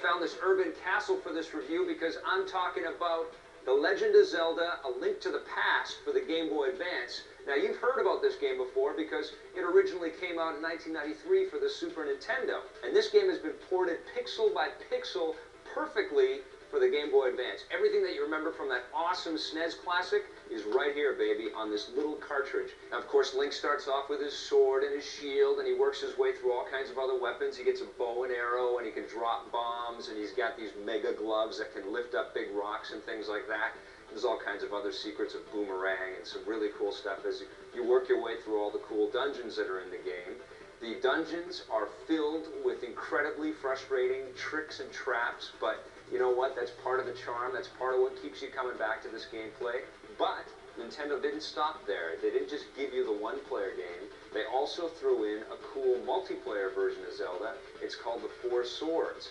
found this urban castle for this review because I'm talking about The Legend of Zelda, A Link to the Past for the Game Boy Advance. Now, you've heard about this game before because it originally came out in 1993 for the Super Nintendo. And this game has been ported pixel by pixel perfectly for the Game Boy Advance. Everything that you remember from that awesome SNES classic is right here, baby, on this little cartridge. Now, of course, Link starts off with his sword and his shield, and he works his way through all kinds of other weapons. He gets a bow and arrow, and he can drop bombs, and he's got these mega gloves that can lift up big rocks and things like that. There's all kinds of other secrets of Boomerang and some really cool stuff as you work your way through all the cool dungeons that are in the game. The dungeons are filled with incredibly frustrating tricks and traps, but you know what? That's part of the charm. That's part of what keeps you coming back to this gameplay. But Nintendo didn't stop there. They didn't just give you the one-player game. They also threw in a cool multiplayer version of Zelda. It's called the Four Swords.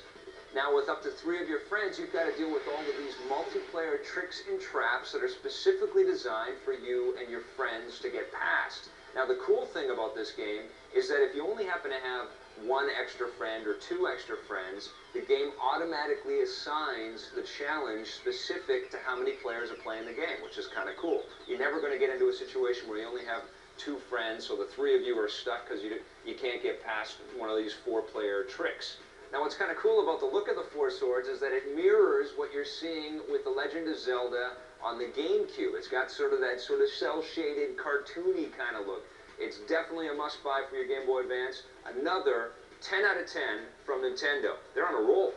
Now, with up to 3 of your friends, you've got to deal with all of these multiplayer tricks and traps that are specifically designed for you and your friends to get past. Now, the cool thing about this game is that if you only happen to have 1 extra friend or 2 extra friends, the game automatically assigns the challenge specific to how many players are playing the game, which is kind of cool. You're never going to get into a situation where you only have 2 friends, so the 3 of you are stuck because you can't get past one of these 4-player tricks. Now, what's kind of cool about the look of the Four Swords is that it mirrors what you're seeing with The Legend of Zelda on the GameCube. It's got that sort of cel-shaded, cartoony kind of look. It's definitely a must-buy for your Game Boy Advance. Another 10 out of 10 from Nintendo. They're on a roll.